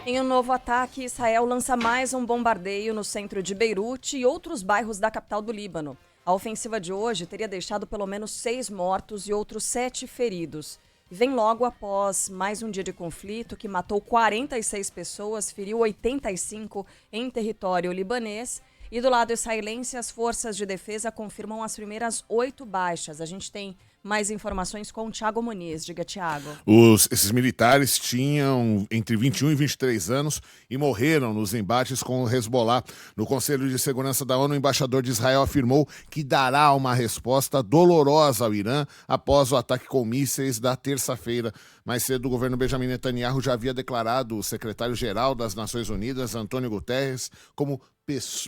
Em um novo ataque, Israel lança mais um bombardeio no centro de Beirute e outros bairros da capital do Líbano. A ofensiva de hoje teria deixado pelo menos 6 mortos e outros 7 feridos. E vem logo após mais um dia de conflito que matou 46 pessoas, feriu 85 em território libanês. E do lado israelense, as forças de defesa confirmam as primeiras 8 baixas. A gente tem mais informações com o Thiago Muniz. Diga, Thiago. Esses militares tinham entre 21 e 23 anos e morreram nos embates com o Hezbollah. No Conselho de Segurança da ONU, o embaixador de Israel afirmou que dará uma resposta dolorosa ao Irã após o ataque com mísseis da terça-feira. Mais cedo, o governo Benjamin Netanyahu já havia declarado o secretário-geral das Nações Unidas, Antônio Guterres, como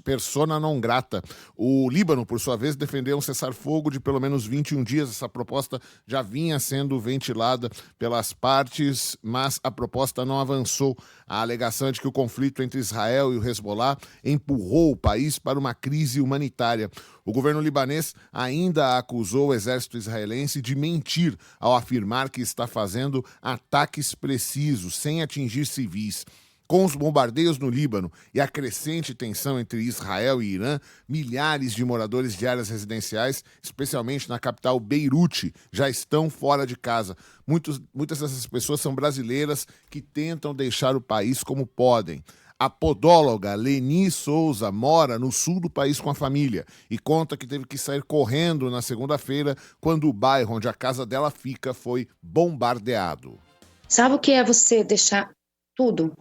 persona non grata. O Líbano, por sua vez, defendeu um cessar-fogo de pelo menos 21 dias. Essa proposta já vinha sendo ventilada pelas partes, mas a proposta não avançou. A alegação é de que o conflito entre Israel e o Hezbollah empurrou o país para uma crise humanitária. O governo libanês ainda acusou o exército israelense de mentir ao afirmar que está fazendo ataques precisos, sem atingir civis. Com os bombardeios no Líbano e a crescente tensão entre Israel e Irã, milhares de moradores de áreas residenciais, especialmente na capital Beirute, já estão fora de casa. Muitas dessas pessoas são brasileiras que tentam deixar o país como podem. A podóloga Leni Souza mora no sul do país com a família e conta que teve que sair correndo na segunda-feira quando o bairro onde a casa dela fica foi bombardeado. Sabe o que é você deixar tudo?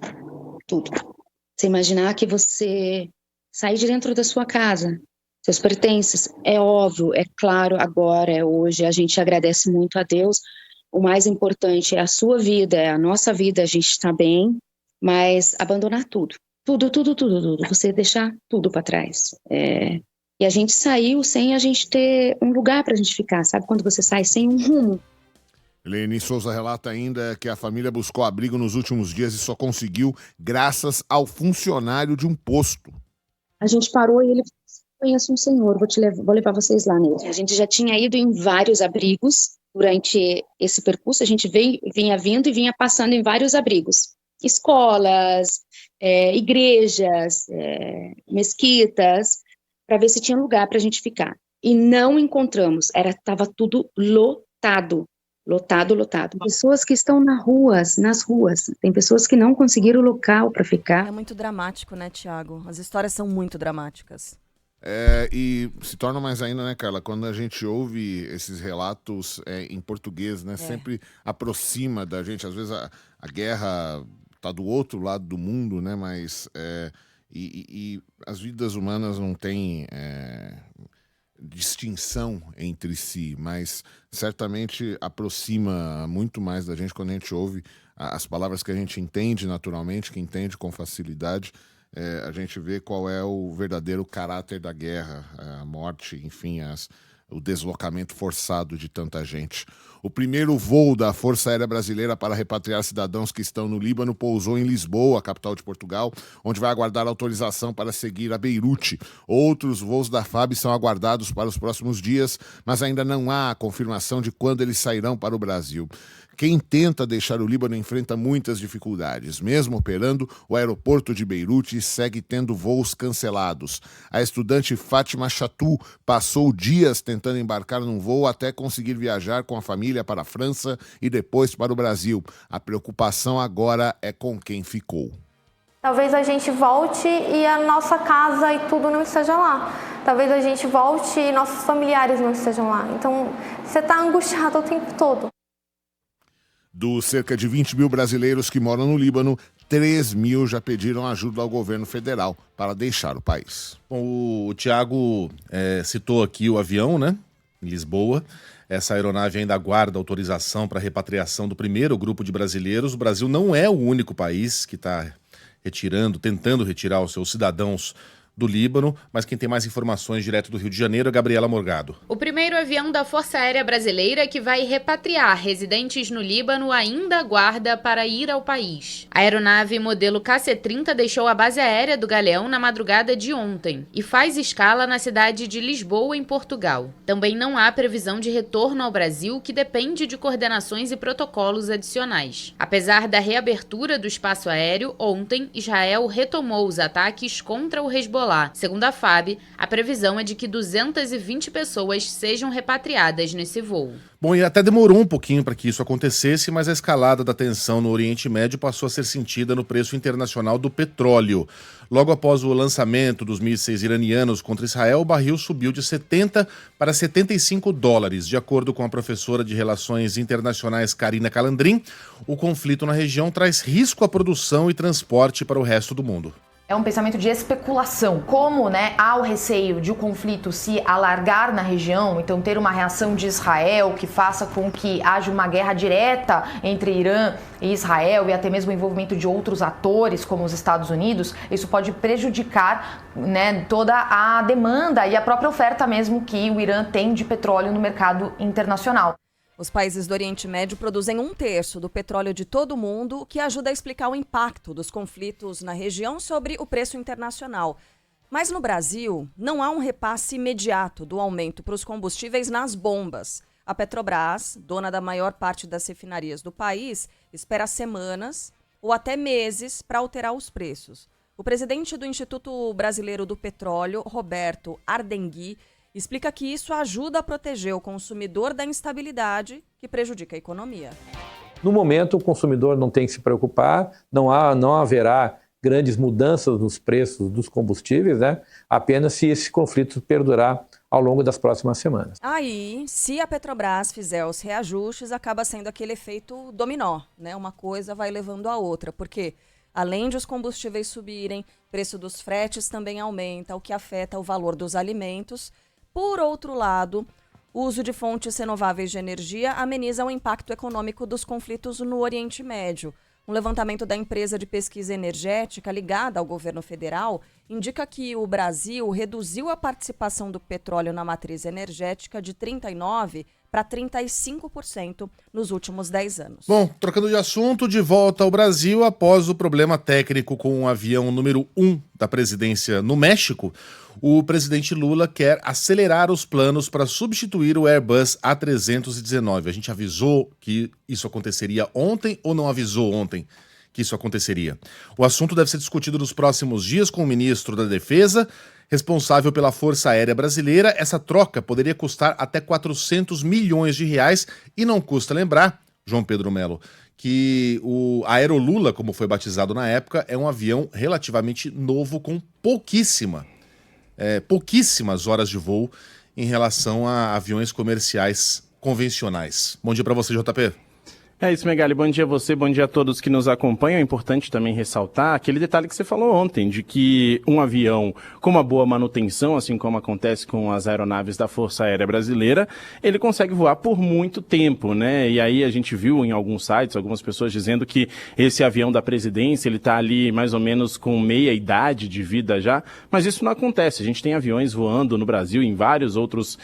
Tudo. Você imaginar que você sair de dentro da sua casa, seus pertences, é óbvio, é claro, agora, é hoje, a gente agradece muito a Deus. O mais importante é a sua vida, é a nossa vida, a gente está bem, mas abandonar tudo. Tudo. Você deixar tudo para trás. E a gente saiu sem a gente ter um lugar para a gente ficar, sabe? Quando você sai sem um rumo. Leni Souza relata ainda que a família buscou abrigo nos últimos dias e só conseguiu graças ao funcionário de um posto. A gente parou e ele conhece um senhor, vou levar vocês lá nele. A gente já tinha ido em vários abrigos durante esse percurso, a gente vinha vindo e vinha passando em vários abrigos. Escolas, igrejas, mesquitas, para ver se tinha lugar para a gente ficar. E não encontramos, estava tudo lotado. Lotado. Pessoas que estão nas ruas. Tem pessoas que não conseguiram local para ficar. É muito dramático, né, Thiago? As histórias são muito dramáticas. E se torna mais ainda, né, Carla, quando a gente ouve esses relatos em português, né, sempre aproxima da gente. Às vezes a guerra tá do outro lado do mundo, né, mas e as vidas humanas não têm distinção entre si, mas certamente aproxima muito mais da gente quando a gente ouve as palavras que a gente entende naturalmente, que entende com facilidade. A gente vê qual é o verdadeiro caráter da guerra, a morte, enfim, o deslocamento forçado de tanta gente. O primeiro voo da Força Aérea Brasileira para repatriar cidadãos que estão no Líbano pousou em Lisboa, capital de Portugal, onde vai aguardar autorização para seguir a Beirute. Outros voos da FAB são aguardados para os próximos dias, mas ainda não há confirmação de quando eles sairão para o Brasil. Quem tenta deixar o Líbano enfrenta muitas dificuldades. Mesmo operando, o aeroporto de Beirute segue tendo voos cancelados. A estudante Fátima Chatou passou dias tentando embarcar num voo até conseguir viajar com a família para a França e depois para o Brasil. A preocupação agora é com quem ficou. Talvez a gente volte e a nossa casa e tudo não esteja lá. Talvez a gente volte e nossos familiares não estejam lá. Então, você está angustiado o tempo todo. Dos cerca de 20 mil brasileiros que moram no Líbano, 3 mil já pediram ajuda ao governo federal para deixar o país. Bom, o Thiago citou aqui o avião, né, em Lisboa. Essa aeronave ainda aguarda autorização para a repatriação do primeiro grupo de brasileiros. O Brasil não é o único país que está tentando retirar os seus cidadãos do Líbano, mas quem tem mais informações direto do Rio de Janeiro é Gabriela Morgado. O primeiro avião da Força Aérea Brasileira que vai repatriar residentes no Líbano ainda aguarda para ir ao país. A aeronave modelo KC-30 deixou a base aérea do Galeão na madrugada de ontem e faz escala na cidade de Lisboa, em Portugal. Também não há previsão de retorno ao Brasil, que depende de coordenações e protocolos adicionais. Apesar da reabertura do espaço aéreo, ontem Israel retomou os ataques contra o Hezbollah. Segundo a FAB, a previsão é de que 220 pessoas sejam repatriadas nesse voo. Bom, e até demorou um pouquinho para que isso acontecesse, mas a escalada da tensão no Oriente Médio passou a ser sentida no preço internacional do petróleo. Logo após o lançamento dos mísseis iranianos contra Israel, o barril subiu de 70 para 75 dólares. De acordo com a professora de Relações Internacionais Karina Calandrin, o conflito na região traz risco à produção e transporte para o resto do mundo. É um pensamento de especulação. Como, há o receio de o conflito se alargar na região, então ter uma reação de Israel que faça com que haja uma guerra direta entre Irã e Israel e até mesmo o envolvimento de outros atores, como os Estados Unidos, isso pode prejudicar, toda a demanda e a própria oferta mesmo que o Irã tem de petróleo no mercado internacional. Os países do Oriente Médio produzem 1/3 do petróleo de todo o mundo, o que ajuda a explicar o impacto dos conflitos na região sobre o preço internacional. Mas no Brasil, não há um repasse imediato do aumento para os combustíveis nas bombas. A Petrobras, dona da maior parte das refinarias do país, espera semanas ou até meses para alterar os preços. O presidente do Instituto Brasileiro do Petróleo, Roberto Ardengui, explica que isso ajuda a proteger o consumidor da instabilidade que prejudica a economia. No momento, o consumidor não tem que se preocupar, não haverá grandes mudanças nos preços dos combustíveis, apenas se esse conflito perdurar ao longo das próximas semanas. Aí, se a Petrobras fizer os reajustes, acaba sendo aquele efeito dominó, Uma coisa vai levando a outra, porque além de os combustíveis subirem, o preço dos fretes também aumenta, o que afeta o valor dos alimentos. Por outro lado, o uso de fontes renováveis de energia ameniza o impacto econômico dos conflitos no Oriente Médio. Um levantamento da empresa de pesquisa energética ligada ao governo federal indica que o Brasil reduziu a participação do petróleo na matriz energética de 39% para 35% nos últimos 10 anos. Bom, trocando de assunto, de volta ao Brasil, após o problema técnico com o avião número 1 da presidência no México, o presidente Lula quer acelerar os planos para substituir o Airbus A319. A gente avisou que isso aconteceria ontem ou não avisou ontem que isso aconteceria? O assunto deve ser discutido nos próximos dias com o ministro da Defesa, responsável pela Força Aérea Brasileira. Essa troca poderia custar até 400 milhões de reais e não custa lembrar, João Pedro Melo, que o Aerolula, como foi batizado na época, é um avião relativamente novo com pouquíssimas horas de voo em relação a aviões comerciais convencionais. Bom dia para você, JP. É isso, Megali. Bom dia a você, bom dia a todos que nos acompanham. É importante também ressaltar aquele detalhe que você falou ontem, de que um avião com uma boa manutenção, assim como acontece com as aeronaves da Força Aérea Brasileira, ele consegue voar por muito tempo, E aí a gente viu em alguns sites, algumas pessoas dizendo que esse avião da presidência, ele está ali mais ou menos com meia idade de vida já, mas isso não acontece. A gente tem aviões voando no Brasil e em vários outros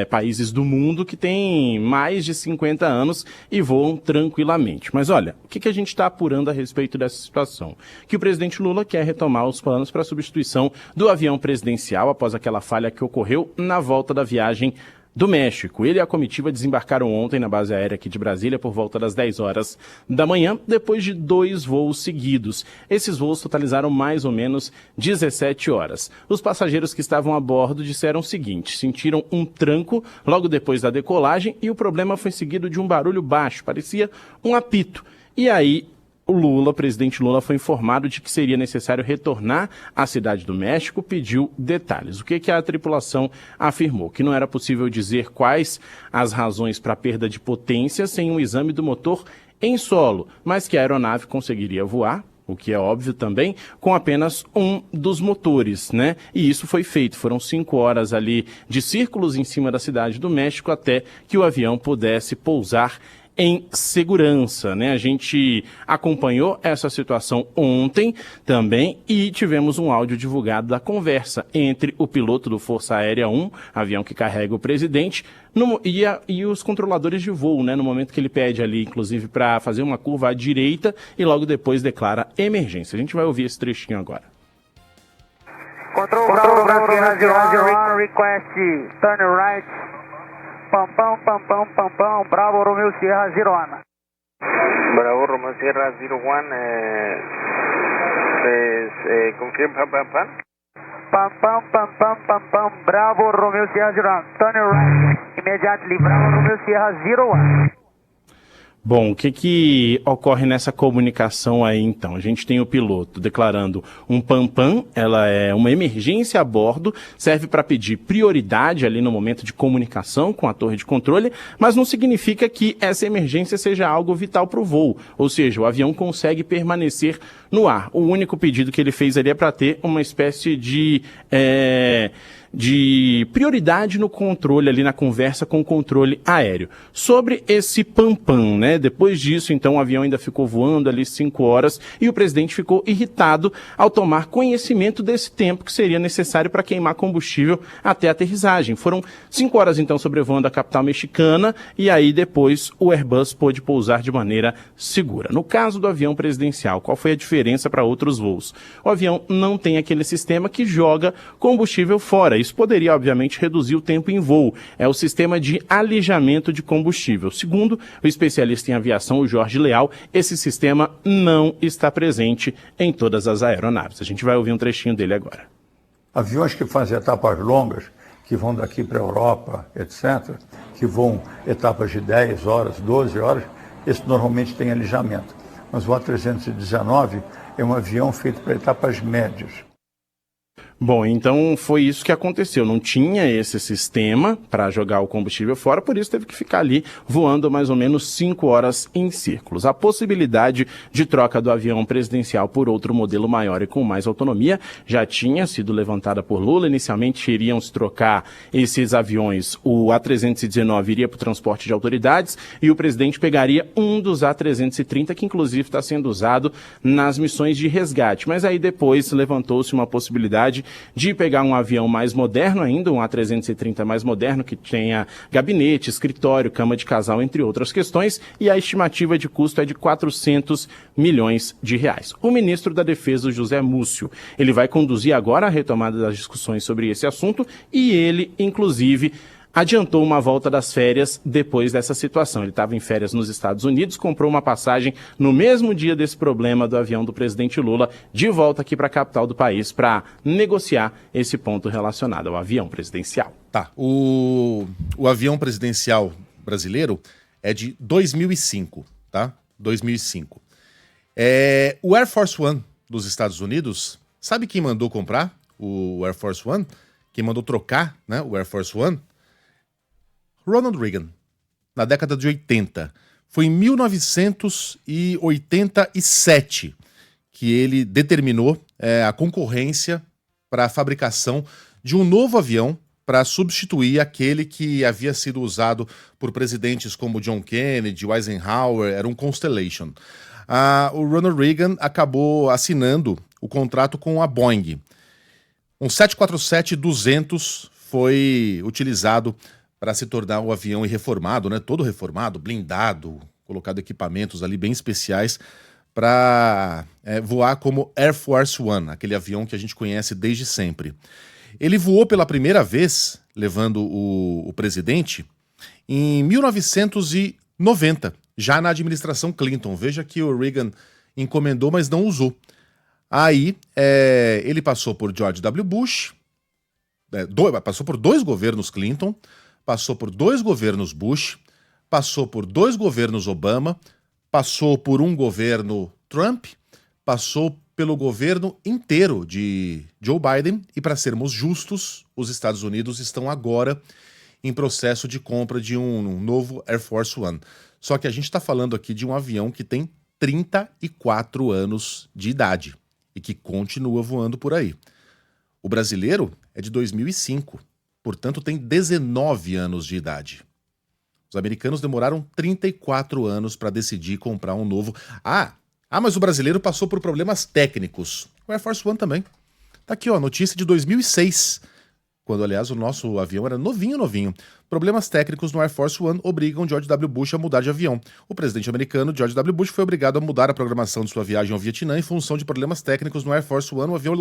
países do mundo que têm mais de 50 anos e voam tranquilamente. Mas olha, o que a gente está apurando a respeito dessa situação? Que o presidente Lula quer retomar os planos para a substituição do avião presidencial após aquela falha que ocorreu na volta da viagem do México. Ele e a comitiva desembarcaram ontem na base aérea aqui de Brasília por volta das 10 horas da manhã, depois de 2 voos seguidos. Esses voos totalizaram mais ou menos 17 horas. Os passageiros que estavam a bordo disseram o seguinte: sentiram um tranco logo depois da decolagem e o problema foi seguido de um barulho baixo, parecia um apito. E aí o presidente Lula, foi informado de que seria necessário retornar à Cidade do México, pediu detalhes. O que a tripulação afirmou? Que não era possível dizer quais as razões para a perda de potência sem um exame do motor em solo, mas que a aeronave conseguiria voar, o que é óbvio também, com apenas um dos motores, E isso foi feito. Foram 5 horas ali de círculos em cima da Cidade do México até que o avião pudesse pousar em segurança, né? A gente acompanhou essa situação ontem também e tivemos um áudio divulgado da conversa entre o piloto do Força Aérea 1, avião que carrega o presidente, e os controladores de voo, né? No momento que ele pede ali, inclusive, para fazer uma curva à direita e logo depois declara emergência. A gente vai ouvir esse trechinho agora. Control Bravo, Sierra 01, request, turn right, pam pam, Bravo Romeo Sierra 01. Bravo Romeo Sierra 01, confirm, Pam, Bravo Romeo Sierra 01, turn right, immediately, Bravo Romeo Sierra 01. Bom, o que ocorre nessa comunicação aí, então? A gente tem o piloto declarando um pam-pam, ela é uma emergência a bordo, serve para pedir prioridade ali no momento de comunicação com a torre de controle, mas não significa que essa emergência seja algo vital para o voo, ou seja, o avião consegue permanecer no ar. O único pedido que ele fez ali é para ter uma espécie de prioridade no controle ali na conversa com o controle aéreo. Sobre esse pam-pam, né? Depois disso, então, o avião ainda ficou voando ali 5 horas e o presidente ficou irritado ao tomar conhecimento desse tempo que seria necessário para queimar combustível até a aterrissagem. Foram 5 horas, então, sobrevoando a capital mexicana e aí depois o Airbus pôde pousar de maneira segura. No caso do avião presidencial, qual foi a diferença para outros voos? O avião não tem aquele sistema que joga combustível fora. Isso poderia, obviamente, reduzir o tempo em voo. É o sistema de alijamento de combustível. Segundo o especialista em aviação, o Jorge Leal, esse sistema não está presente em todas as aeronaves. A gente vai ouvir um trechinho dele agora. Aviões que fazem etapas longas, que vão daqui para a Europa, etc., que vão etapas de 10 horas, 12 horas, esse normalmente tem alijamento. Mas o A319 é um avião feito para etapas médias. Bom, então foi isso que aconteceu. Não tinha esse sistema para jogar o combustível fora, por isso teve que ficar ali voando mais ou menos 5 horas em círculos. A possibilidade de troca do avião presidencial por outro modelo maior e com mais autonomia já tinha sido levantada por Lula. Inicialmente iriam se trocar esses aviões. O A319 iria para o transporte de autoridades e o presidente pegaria um dos A330, que inclusive está sendo usado nas missões de resgate. Mas aí depois levantou-se uma possibilidade de pegar um avião mais moderno ainda, um A330 mais moderno, que tenha gabinete, escritório, cama de casal, entre outras questões, e a estimativa de custo é de 400 milhões de reais. O ministro da Defesa, José Múcio, ele vai conduzir agora a retomada das discussões sobre esse assunto e ele, inclusive, adiantou uma volta das férias depois dessa situação. Ele estava em férias nos Estados Unidos, comprou uma passagem no mesmo dia desse problema do avião do presidente Lula, de volta aqui para a capital do país para negociar esse ponto relacionado ao avião presidencial. Tá, o avião presidencial brasileiro é de 2005, tá? 2005. O Air Force One dos Estados Unidos, sabe quem mandou comprar o Air Force One? Quem mandou trocar, né, o Air Force One? Ronald Reagan, na década de 80. Foi em 1987 que ele determinou a concorrência para a fabricação de um novo avião para substituir aquele que havia sido usado por presidentes como John Kennedy, Eisenhower, era um Constellation. O Ronald Reagan acabou assinando o contrato com a Boeing. Um 747-200 foi utilizado para se tornar um avião reformado, né? Todo reformado, blindado, colocado equipamentos ali bem especiais para voar como Air Force One, aquele avião que a gente conhece desde sempre. Ele voou pela primeira vez, levando o presidente, em 1990, já na administração Clinton. Veja que o Reagan encomendou, mas não usou. Aí ele passou por George W. Bush, passou por 2 governos Clinton, passou por 2 governos Bush, passou por 2 governos Obama, passou por um governo Trump, passou pelo governo inteiro de Joe Biden e, para sermos justos, os Estados Unidos estão agora em processo de compra de um novo Air Force One. Só que a gente está falando aqui de um avião que tem 34 anos de idade e que continua voando por aí. O brasileiro é de 2005. Portanto, tem 19 anos de idade. Os americanos demoraram 34 anos para decidir comprar um novo. Mas o brasileiro passou por problemas técnicos. O Air Force One também. Tá aqui, ó, notícia de 2006, quando, aliás, o nosso avião era novinho. Problemas técnicos no Air Force One obrigam George W. Bush a mudar de avião. O presidente americano, George W. Bush, foi obrigado a mudar a programação de sua viagem ao Vietnã em função de problemas técnicos no Air Force One. O avião...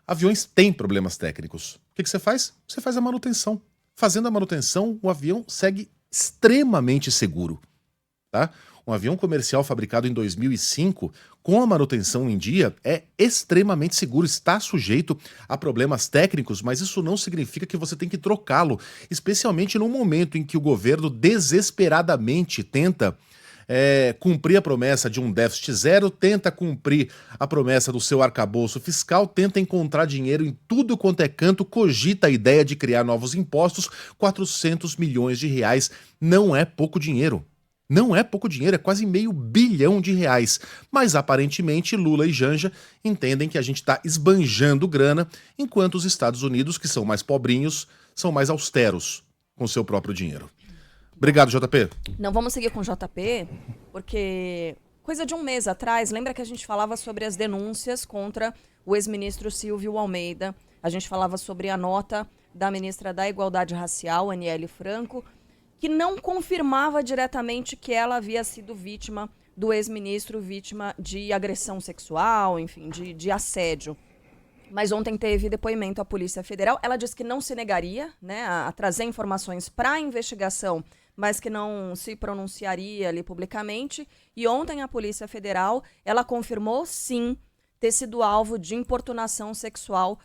Aviões têm problemas técnicos. O que você faz? Você faz a manutenção. Fazendo a manutenção, o avião segue extremamente seguro. Tá? Um avião comercial fabricado em 2005, com a manutenção em dia, é extremamente seguro, está sujeito a problemas técnicos, mas isso não significa que você tem que trocá-lo, especialmente no momento em que o governo desesperadamente tenta cumprir a promessa de um déficit zero, tenta cumprir a promessa do seu arcabouço fiscal, tenta encontrar dinheiro em tudo quanto é canto, cogita a ideia de criar novos impostos. 400 milhões de reais não é pouco dinheiro. Não é pouco dinheiro, é quase R$500 bilhão. Mas aparentemente Lula e Janja entendem que a gente está esbanjando grana, enquanto os Estados Unidos, que são mais pobrinhos, são mais austeros com seu próprio dinheiro. Obrigado, JP. Não vamos seguir com o JP, porque coisa de um mês atrás, lembra que a gente falava sobre as denúncias contra o ex-ministro Silvio Almeida. A gente falava sobre a nota da ministra da Igualdade Racial, Aniele Franco, que não confirmava diretamente que ela havia sido vítima do ex-ministro, vítima de agressão sexual, enfim, de assédio. Mas ontem teve depoimento à Polícia Federal. Ela disse que não se negaria, né, a trazer informações para a investigação, mas que não se pronunciaria ali publicamente. E ontem a Polícia Federal, ela confirmou, sim, ter sido alvo de importunação sexual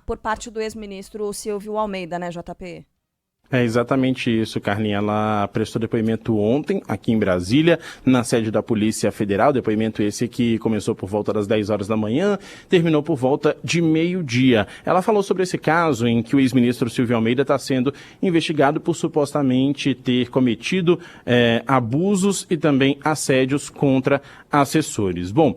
por parte do ex-ministro Silvio Almeida, né, JP? É exatamente isso, Carlinha. Ela prestou depoimento ontem, aqui em Brasília, na sede da Polícia Federal. Depoimento esse que começou por volta das 10 horas da manhã, terminou por volta de meio-dia. Ela falou sobre esse caso em que o ex-ministro Silvio Almeida está sendo investigado por supostamente ter cometido abusos e também assédios contra assessores. Bom,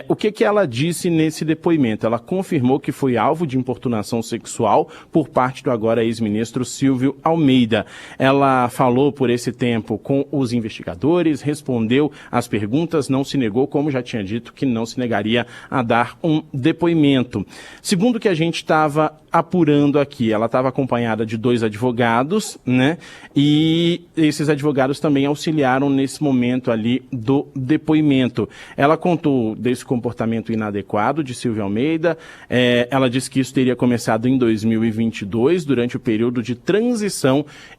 o que ela disse nesse depoimento? Ela confirmou que foi alvo de importunação sexual por parte do agora ex-ministro Silvio Almeida. Ela falou por esse tempo com os investigadores, respondeu às perguntas, não se negou, como já tinha dito, que não se negaria a dar um depoimento. Segundo o que a gente estava apurando aqui, ela estava acompanhada de 2 advogados, né? E esses advogados também auxiliaram nesse momento ali do depoimento. Ela contou desse comportamento inadequado de Silvio Almeida. Ela disse que isso teria começado em 2022, durante o período de transição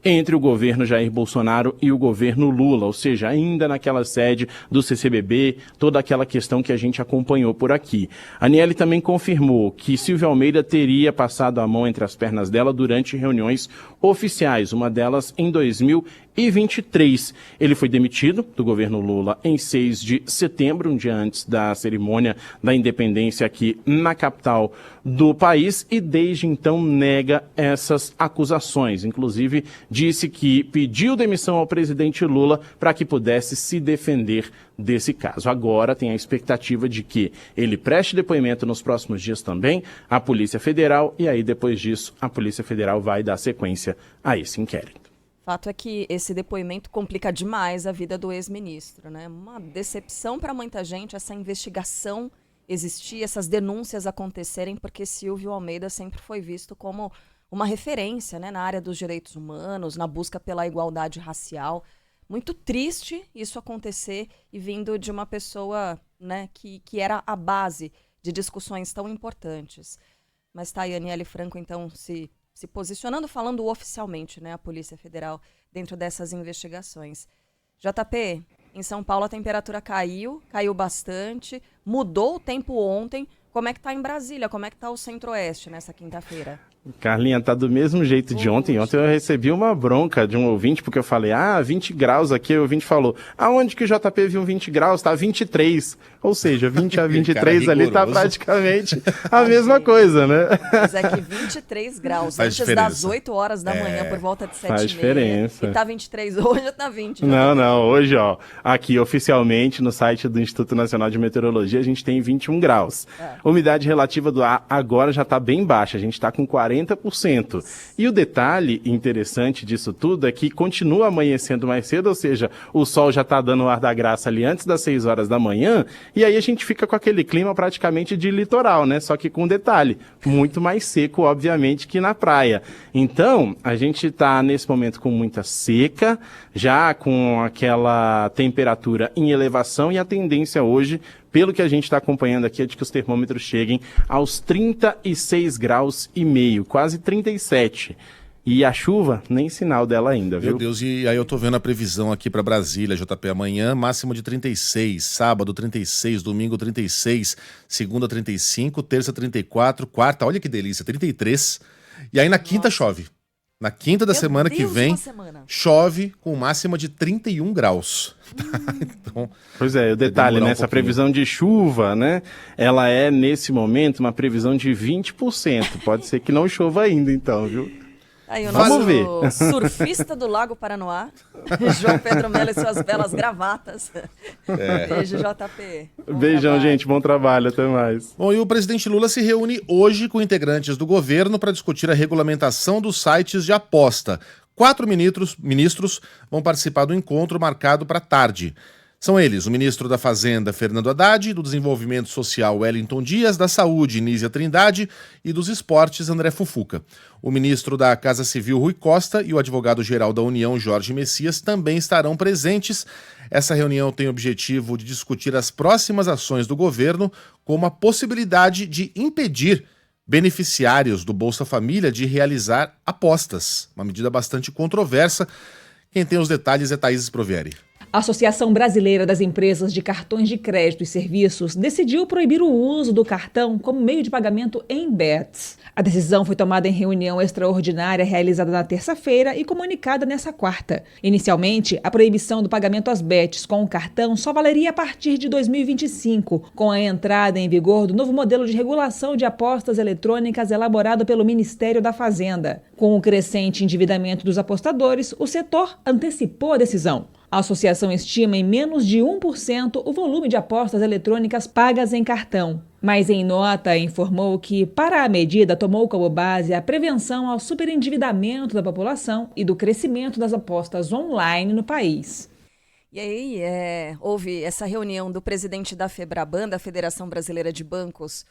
entre o governo Jair Bolsonaro e o governo Lula, ou seja, ainda naquela sede do CCBB, toda aquela questão que a gente acompanhou por aqui. A Aniele também confirmou que Silvio Almeida teria passado a mão entre as pernas dela durante reuniões oficiais, uma delas em 2023. Ele foi demitido do governo Lula em 6 de setembro, um dia antes da cerimônia da independência aqui na capital do país, e desde então nega essas acusações. Inclusive, disse que pediu demissão ao presidente Lula para que pudesse se defender desse caso. Agora tem a expectativa de que ele preste depoimento nos próximos dias também à Polícia Federal, e aí depois disso a Polícia Federal vai dar sequência a esse inquérito. Fato é que esse depoimento complica demais a vida do ex-ministro, né? Uma decepção para muita gente essa investigação existir, essas denúncias acontecerem, porque Silvio Almeida sempre foi visto como uma referência, né, na área dos direitos humanos, na busca pela igualdade racial. Muito triste isso acontecer e vindo de uma pessoa, né, que era a base de discussões tão importantes. Mas tá aí a Aniele Franco, então, se posicionando, falando oficialmente, né, a Polícia Federal dentro dessas investigações. JP, em São Paulo a temperatura caiu bastante, mudou o tempo ontem. Como é que tá em Brasília? Como é que tá o Centro-Oeste nessa quinta-feira? Carlinha, tá do mesmo jeito de ontem. Ontem eu recebi uma bronca de um ouvinte, porque eu falei, 20 graus aqui. O ouvinte falou, aonde que o JP viu 20 graus? Tá 23. Ou seja, 20 a 23 ali tá praticamente a mesma coisa, né? Mas é que 23 graus, faz antes diferença. das 8 horas da manhã, por volta de 7h30. Faz diferença. E tá 23 hoje, tá 20. Não, hoje, ó, aqui oficialmente no site do Instituto Nacional de Meteorologia, a gente tem 21 graus. Umidade relativa do ar agora já tá bem baixa, a gente tá com 40%. 40%. E o detalhe interessante disso tudo é que continua amanhecendo mais cedo, ou seja, o sol já está dando o ar da graça ali antes das 6 horas da manhã, e aí a gente fica com aquele clima praticamente de litoral, né? Só que com detalhe, muito mais seco, obviamente, que na praia. Então, a gente está nesse momento com muita seca, já com aquela temperatura em elevação, e a tendência hoje, pelo que a gente está acompanhando aqui, é de que os termômetros cheguem aos 36 graus e meio, quase 37. E a chuva, nem sinal dela ainda, viu? Meu Deus, e aí eu tô vendo a previsão aqui para Brasília, JP, amanhã, máximo de 36, sábado 36, domingo 36, segunda 35, terça 34, quarta, olha que delícia, 33. E aí na quinta chove. Na quinta da semana que vem, chove com máxima de 31 graus. Então, pois é, o detalhe, né? Essa previsão de chuva, né? Ela é, nesse momento, uma previsão de 20%. Pode ser que não chova ainda, então, viu? Aí o Vamos ver. Surfista do Lago Paranoá, João Pedro Melo e suas belas gravatas. Beijo, JP. Beijão, gente. Bom trabalho. Até mais. Bom, e o presidente Lula se reúne hoje com integrantes do governo para discutir a regulamentação dos sites de aposta. 4 ministros vão participar do encontro marcado para tarde. São eles, o ministro da Fazenda, Fernando Haddad, do Desenvolvimento Social, Wellington Dias, da Saúde, Nízia Trindade, e dos Esportes, André Fufuca. O ministro da Casa Civil, Rui Costa, e o advogado-geral da União, Jorge Messias, também estarão presentes. Essa reunião tem o objetivo de discutir as próximas ações do governo, como a possibilidade de impedir beneficiários do Bolsa Família de realizar apostas. Uma medida bastante controversa. Quem tem os detalhes é Thaís Sprovieri. A Associação Brasileira das Empresas de Cartões de Crédito e Serviços decidiu proibir o uso do cartão como meio de pagamento em bets. A decisão foi tomada em reunião extraordinária realizada na terça-feira e comunicada nessa quarta. Inicialmente, a proibição do pagamento às bets com o cartão só valeria a partir de 2025, com a entrada em vigor do novo modelo de regulação de apostas eletrônicas elaborado pelo Ministério da Fazenda. Com o crescente endividamento dos apostadores, o setor antecipou a decisão. A associação estima em menos de 1% o volume de apostas eletrônicas pagas em cartão. Mas em nota informou que, para a medida, tomou como base a prevenção ao superendividamento da população e do crescimento das apostas online no país. E aí, houve essa reunião do presidente da FEBRABAN, da Federação Brasileira de Bancos,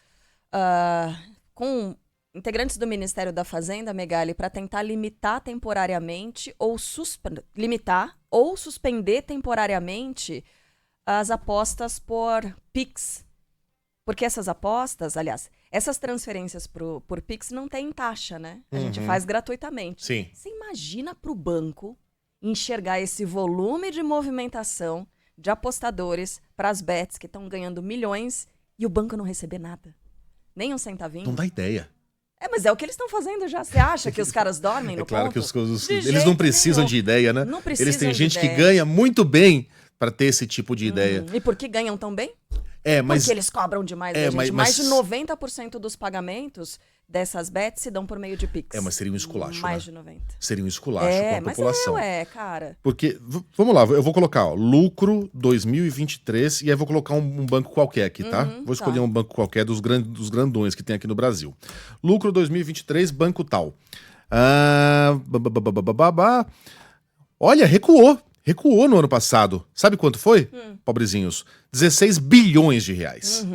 com integrantes do Ministério da Fazenda, Megali, para tentar limitar temporariamente ou suspender temporariamente as apostas por Pix. Porque essas apostas, aliás, essas transferências por Pix não tem taxa, né? A gente faz gratuitamente. Sim. Você imagina para o banco enxergar esse volume de movimentação de apostadores para as bets que estão ganhando milhões e o banco não receber nada? Nem um centavinho? Não dá ideia. Mas é o que eles estão fazendo já. Você acha que os caras dormem no claro ponto? que eles não precisam de ideia, né? Não precisam eles têm gente de que ideia. ganha muito bem para ter esse tipo de ideia. E por que ganham tão bem? Mas porque eles cobram demais da gente. Mais de 90% dos pagamentos dessas bets se dão por meio de Pix. Mas seria um esculacho, Mais né? de 90%. Seria um esculacho com a população. Mas cara. Porque, vamos lá, eu vou colocar, lucro 2023, e aí vou colocar um banco qualquer aqui, tá? Vou escolher um banco qualquer dos grandões que tem aqui no Brasil. Lucro 2023, banco tal. Olha, recuou no ano passado. Sabe quanto foi, pobrezinhos? 16 bilhões de reais.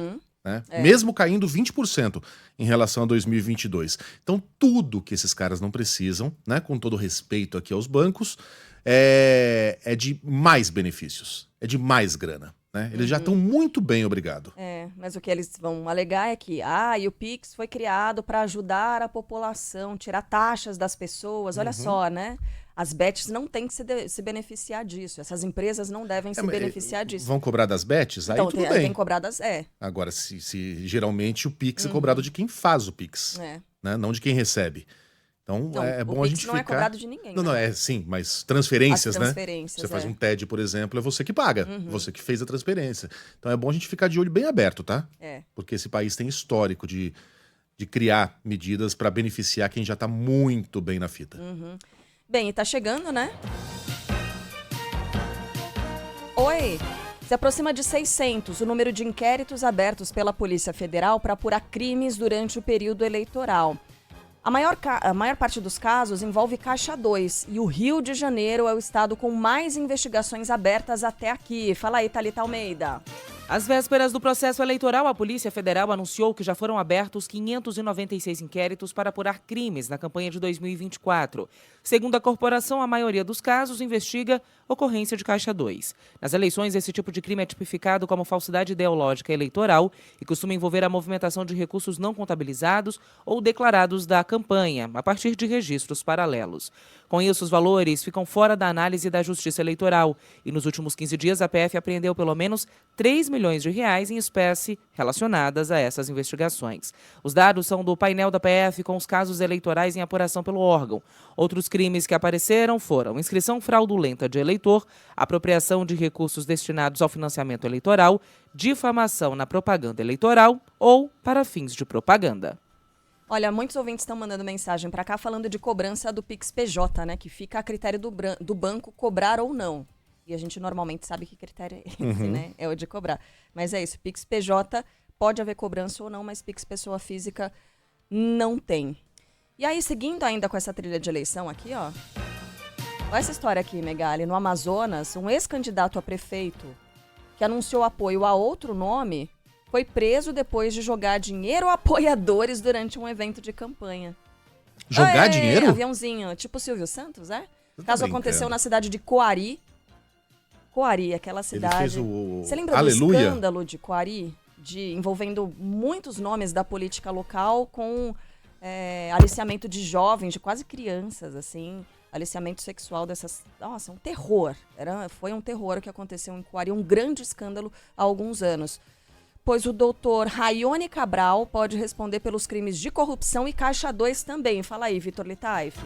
Né? Mesmo caindo 20% em relação a 2022. Então, tudo que esses caras não precisam, né, com todo respeito aqui aos bancos, é de mais benefícios, é de mais grana. Né? Eles já estão muito bem, obrigado. Mas o que eles vão alegar é que e o Pix foi criado para ajudar a população, tirar taxas das pessoas. Olha só, né? As bets não têm que se beneficiar disso. Essas empresas não devem se beneficiar disso. Vão cobrar das bets? Aí então, tudo bem. Tem que cobrar das... Agora, se geralmente o Pix é cobrado de quem faz o Pix, né? Não de quem recebe. Então, é bom a gente ficar... não é cobrado de ninguém. Não, sim, mas transferências, né? Você faz um TED, por exemplo, é você que paga, você que fez a transferência. Então é bom a gente ficar de olho bem aberto, tá? Porque esse país tem histórico de criar medidas para beneficiar quem já está muito bem na fita. Bem, e tá chegando, né? Oi! Se aproxima de 600 o número de inquéritos abertos pela Polícia Federal para apurar crimes durante o período eleitoral. A maior parte dos casos envolve Caixa 2 e o Rio de Janeiro é o estado com mais investigações abertas até aqui. Fala aí, Thalita Almeida. Às vésperas do processo eleitoral, a Polícia Federal anunciou que já foram abertos 596 inquéritos para apurar crimes na campanha de 2024. Segundo a corporação, a maioria dos casos investiga ocorrência de Caixa 2. Nas eleições, esse tipo de crime é tipificado como falsidade ideológica eleitoral e costuma envolver a movimentação de recursos não contabilizados ou declarados da campanha, a partir de registros paralelos. Com isso, os valores ficam fora da análise da Justiça Eleitoral e nos últimos 15 dias a PF apreendeu pelo menos 3 milhões de reais em espécie relacionadas a essas investigações. Os dados são do painel da PF com os casos eleitorais em apuração pelo órgão. Outros crimes que apareceram foram inscrição fraudulenta de eleitor, apropriação de recursos destinados ao financiamento eleitoral, difamação na propaganda eleitoral ou para fins de propaganda. Olha, muitos ouvintes estão mandando mensagem para cá falando de cobrança do Pix PJ, né? Que fica a critério do banco cobrar ou não. E a gente normalmente sabe que critério é esse, né? É o de cobrar. Mas é isso, Pix PJ pode haver cobrança ou não, mas Pix pessoa física não tem. E aí, seguindo ainda com essa trilha de eleição aqui, ó. Olha essa história aqui, Megali. No Amazonas, um ex-candidato a prefeito que anunciou apoio a outro nome foi preso depois de jogar dinheiro a apoiadores durante um evento de campanha. Jogar dinheiro? Aviãozinho, tipo Silvio Santos, é? O caso aconteceu na cidade de Coari. Coari, aquela cidade... Você lembra do escândalo de Coari? Envolvendo muitos nomes da política local com aliciamento de jovens, de quase crianças, assim... Aliciamento sexual dessas... Nossa, um terror. Foi um terror o que aconteceu em Coari, um grande escândalo há alguns anos. Pois o doutor Raione Cabral pode responder pelos crimes de corrupção e Caixa 2 também. Fala aí, Vitor Litaif.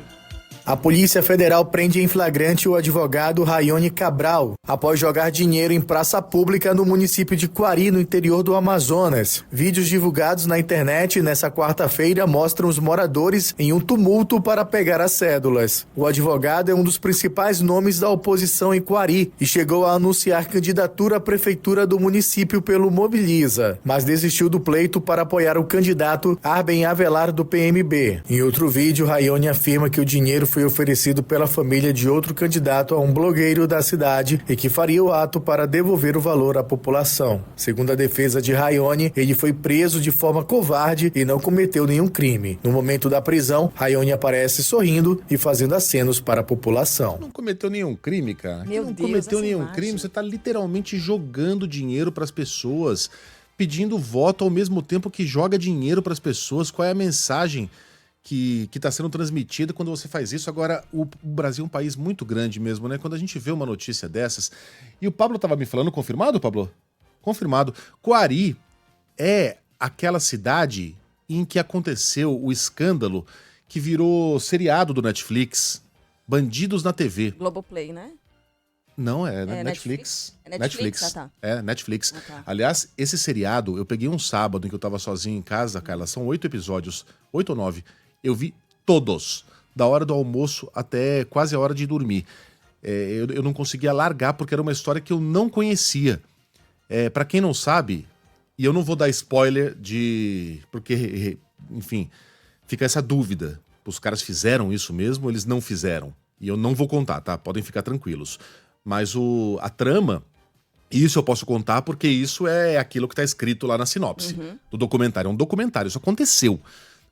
A Polícia Federal prende em flagrante o advogado Raione Cabral, após jogar dinheiro em praça pública no município de Coari, no interior do Amazonas. Vídeos divulgados na internet nessa quarta-feira mostram os moradores em um tumulto para pegar as cédulas. O advogado é um dos principais nomes da oposição em Coari e chegou a anunciar candidatura à prefeitura do município pelo Mobiliza, mas desistiu do pleito para apoiar o candidato Arben Avelar do PMB. Em outro vídeo, Raione afirma que o dinheiro foi oferecido pela família de outro candidato a um blogueiro da cidade e que faria o ato para devolver o valor à população. Segundo a defesa de Raione, ele foi preso de forma covarde e não cometeu nenhum crime. No momento da prisão, Raione aparece sorrindo e fazendo acenos para a população. Não cometeu nenhum crime, cara. Meu Deus, cometeu nenhum imagem. crime. Você tá literalmente jogando dinheiro para as pessoas, pedindo voto ao mesmo tempo que joga dinheiro para as pessoas. Qual é a mensagem que está sendo transmitida quando você faz isso? Agora, o Brasil é um país muito grande mesmo, né? Quando a gente vê uma notícia dessas... E o Pablo estava me falando, confirmado, Pablo? Confirmado. Coari é aquela cidade em que aconteceu o escândalo que virou seriado do Netflix, Bandidos na TV. Globoplay, né? Não, é Netflix. É Netflix? Ah, tá. É, Netflix. Ah, tá. Aliás, esse seriado, eu peguei um sábado em que eu tava sozinho em casa, Carla, são 8 episódios, 8 ou 9. Eu vi todos, da hora do almoço até quase a hora de dormir. Eu não conseguia largar porque era uma história que eu não conhecia. Pra quem não sabe, e eu não vou dar spoiler porque, enfim, fica essa dúvida. Os caras fizeram isso mesmo ou eles não fizeram? E eu não vou contar, tá? Podem ficar tranquilos. Mas a trama, isso eu posso contar porque isso é aquilo que tá escrito lá na sinopse do documentário. É um documentário, isso aconteceu.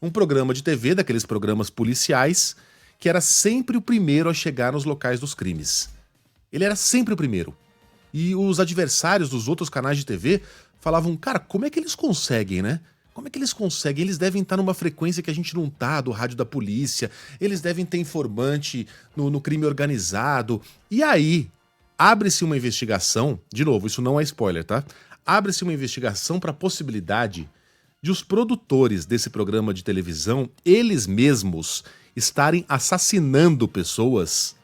Um programa de TV, daqueles programas policiais, que era sempre o primeiro a chegar nos locais dos crimes. Ele era sempre o primeiro. E os adversários dos outros canais de TV falavam, cara, como é que eles conseguem, né? Como é que eles conseguem? Eles devem estar numa frequência que a gente não tá, do rádio da polícia. Eles devem ter informante no crime organizado. E aí, abre-se uma investigação, de novo, isso não é spoiler, tá? Abre-se uma investigação para a possibilidade de os produtores desse programa de televisão, eles mesmos, estarem assassinando pessoas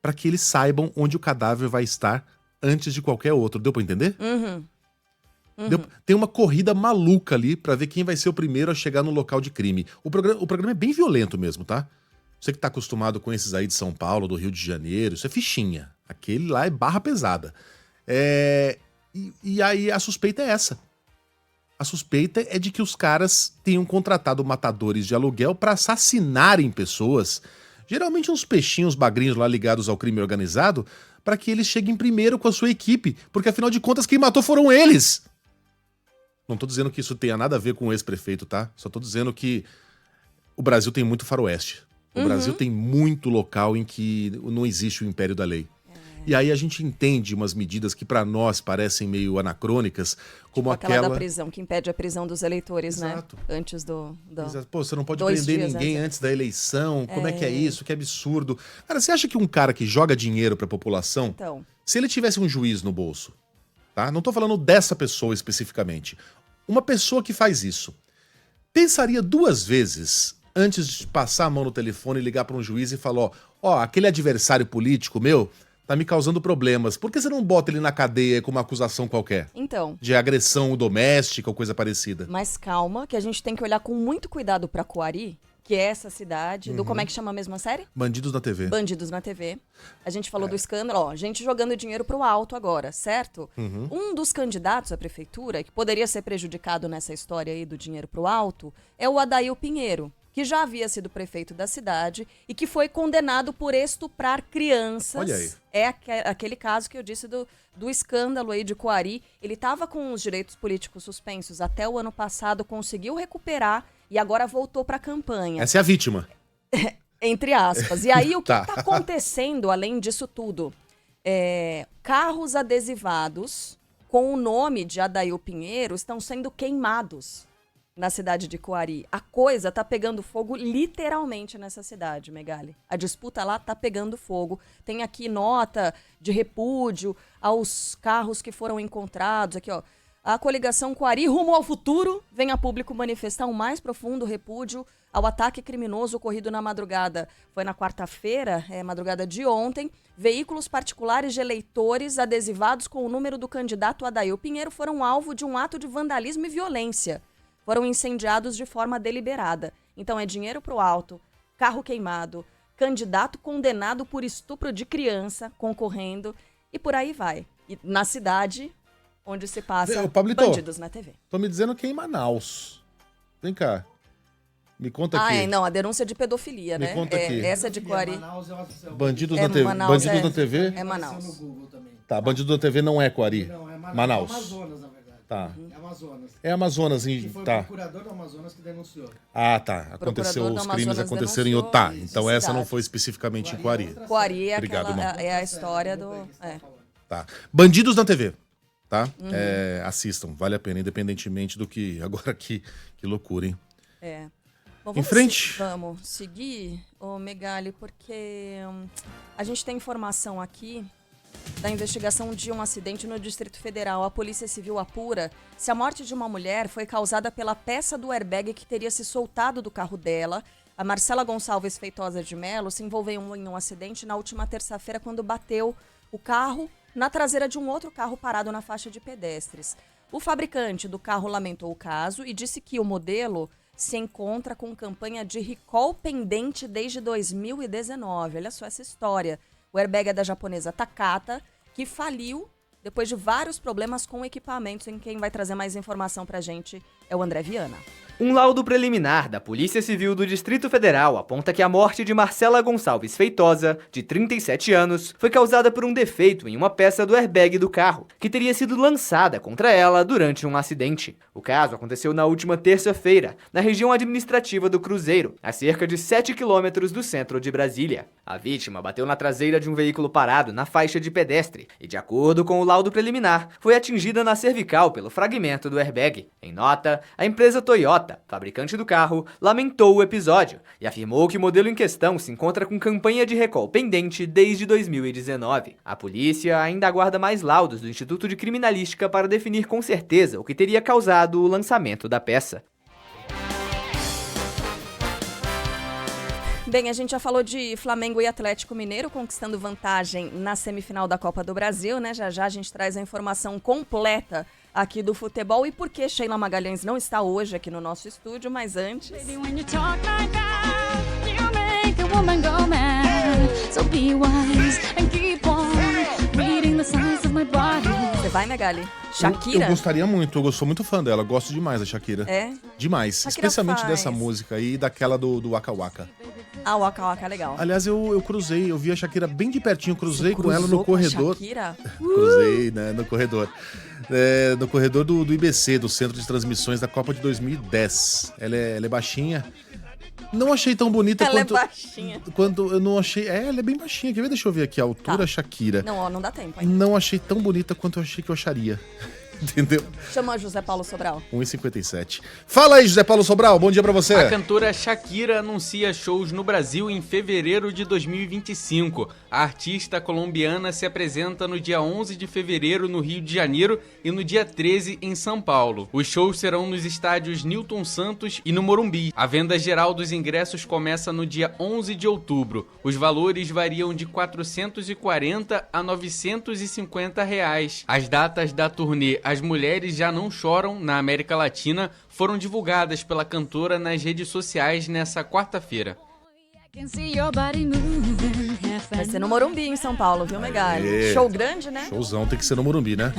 para que eles saibam onde o cadáver vai estar antes de qualquer outro. Deu para entender? Tem uma corrida maluca ali para ver quem vai ser o primeiro a chegar no local de crime. O programa é bem violento mesmo, tá? Você que tá acostumado com esses aí de São Paulo, do Rio de Janeiro, isso é fichinha. Aquele lá é barra pesada. E aí a suspeita é essa. A suspeita é de que os caras tenham contratado matadores de aluguel para assassinarem pessoas, geralmente uns peixinhos bagrinhos lá ligados ao crime organizado, para que eles cheguem primeiro com a sua equipe, porque afinal de contas quem matou foram eles. Não tô dizendo que isso tenha nada a ver com o ex-prefeito, tá? Só tô dizendo que o Brasil tem muito faroeste. O Brasil tem muito local em que não existe o império da lei. E aí a gente entende umas medidas que para nós parecem meio anacrônicas, como aquela da prisão, que impede a prisão dos eleitores, Exato. Né? Antes do... Exato. Pô, você não pode prender ninguém antes da eleição. Como é que é isso? Que absurdo. Cara, você acha que um cara que joga dinheiro pra população, se ele tivesse um juiz no bolso, tá? Não tô falando dessa pessoa especificamente. Uma pessoa que faz isso, pensaria 2 vezes antes de passar a mão no telefone e ligar para um juiz e falar, ó, aquele adversário político meu tá me causando problemas. Por que você não bota ele na cadeia com uma acusação qualquer? Então. De agressão doméstica ou coisa parecida. Mas calma, que a gente tem que olhar com muito cuidado pra Coari, que é essa cidade, do como é que chama mesmo a série? Bandidos na TV. Bandidos na TV. A gente falou do escândalo, ó, gente jogando dinheiro pro alto agora, certo? Um dos candidatos à prefeitura, que poderia ser prejudicado nessa história aí do dinheiro pro alto, é o Adail Pinheiro, que já havia sido prefeito da cidade e que foi condenado por estuprar crianças. Olha aí. É aquele caso que eu disse do escândalo aí de Coari. Ele estava com os direitos políticos suspensos até o ano passado, conseguiu recuperar e agora voltou para a campanha. Essa é a vítima. Entre aspas. E aí o que está acontecendo além disso tudo? Carros adesivados com o nome de Adail Pinheiro estão sendo queimados na cidade de Coari. A coisa tá pegando fogo literalmente nessa cidade, Megali. A disputa lá tá pegando fogo. Tem aqui nota de repúdio aos carros que foram encontrados. Aqui, ó. A coligação Coari Rumo ao Futuro vem a público manifestar o mais profundo repúdio ao ataque criminoso ocorrido na madrugada. Foi na quarta-feira, madrugada de ontem. Veículos particulares de eleitores adesivados com o número do candidato Adail Pinheiro foram alvo de um ato de vandalismo e violência. Foram incendiados de forma deliberada. Então é dinheiro pro alto, carro queimado, candidato condenado por estupro de criança concorrendo e por aí vai. E na cidade onde se passa Bandidos na TV. Tô me dizendo que é em Manaus. Vem cá. Me conta aqui. Não, a denúncia de pedofilia, Me né? conta aqui. Essa de Coari. Bandidos na TV. Bandidos na TV? É Manaus. Tá, Bandidos na TV não é Coari. Não, é Manaus. Amazonas, na verdade. Tá. É Amazonas. É Amazonas, que foi tá. o procurador do Amazonas que denunciou. Ah, tá. Aconteceu, os crimes aconteceram em outro. Tá, então essa não foi especificamente em Coari. Coari é, Obrigado, irmão. é a história do... Tá. Bandidos na TV, tá? Assistam, vale a pena, independentemente do que... Agora que loucura, hein? Bom, em frente? Vamos seguir, Megali, porque a gente tem informação aqui da investigação de um acidente no Distrito Federal. A Polícia Civil apura se a morte de uma mulher foi causada pela peça do airbag que teria se soltado do carro dela. A Marcela Gonçalves Feitosa de Mello se envolveu em um acidente na última terça-feira quando bateu o carro na traseira de um outro carro parado na faixa de pedestres. O fabricante do carro lamentou o caso e disse que o modelo se encontra com campanha de recall pendente desde 2019. Olha só essa história. O airbag é da japonesa Takata, que faliu depois de vários problemas com equipamentos. Em quem vai trazer mais informação pra gente é o André Viana. Um laudo preliminar da Polícia Civil do Distrito Federal aponta que a morte de Marcela Gonçalves Feitosa, de 37 anos, foi causada por um defeito em uma peça do airbag do carro, que teria sido lançada contra ela durante um acidente. O caso aconteceu na última terça-feira, na região administrativa do Cruzeiro, a cerca de 7 quilômetros do centro de Brasília. A vítima bateu na traseira de um veículo parado na faixa de pedestre e, de acordo com o laudo preliminar, foi atingida na cervical pelo fragmento do airbag. Em nota, a empresa Toyota, fabricante do carro, lamentou o episódio e afirmou que o modelo em questão se encontra com campanha de recall pendente desde 2019. A polícia ainda aguarda mais laudos do Instituto de Criminalística para definir com certeza o que teria causado o lançamento da peça. Bem, a gente já falou de Flamengo e Atlético Mineiro conquistando vantagem na semifinal da Copa do Brasil, né? Já a gente traz a informação completa aqui do futebol e por que Sheila Magalhães não está hoje aqui no nosso estúdio, mas antes... Você Vai, Megali. Eu Shakira? gostaria muito, eu sou muito fã dela, gosto demais da Shakira. É? Demais, Shakira especialmente faz. dessa música aí e daquela do Waka Waka. Ah, o Waka Waka é legal. Aliás, eu cruzei, eu vi a Shakira bem de pertinho, cruzei Você com ela no cruzou com a corredor. Shakira? Cruzei, né, no corredor. No corredor do IBC, do Centro de Transmissões da Copa de 2010. Ela é baixinha. Não achei tão bonita Ela quanto... é baixinha. Quando eu não achei... ela é bem baixinha. Quer ver? Deixa eu ver aqui a altura, Shakira. Não, ó, não dá tempo, hein? Não achei tão bonita quanto eu achei que eu acharia. Entendeu? Chama José Paulo Sobral. 1,57. Fala aí, José Paulo Sobral. Bom dia pra você. A cantora Shakira anuncia shows no Brasil em fevereiro de 2025. A artista colombiana se apresenta no dia 11 de fevereiro no Rio de Janeiro e no dia 13 em São Paulo. Os shows serão nos estádios Newton Santos e no Morumbi. A venda geral dos ingressos começa no dia 11 de outubro. Os valores variam de R$ 440 a R$ 950 reais. As datas da turnê As Mulheres Já Não Choram, na América Latina, foram divulgadas pela cantora nas redes sociais nessa quarta-feira. Vai ser no Morumbi, em São Paulo, viu, Megali? Show grande, né? Showzão tem que ser no Morumbi, né?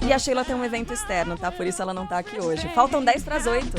E a Sheila tem um evento externo, tá? Por isso ela não tá aqui hoje. Faltam 10 para as 8.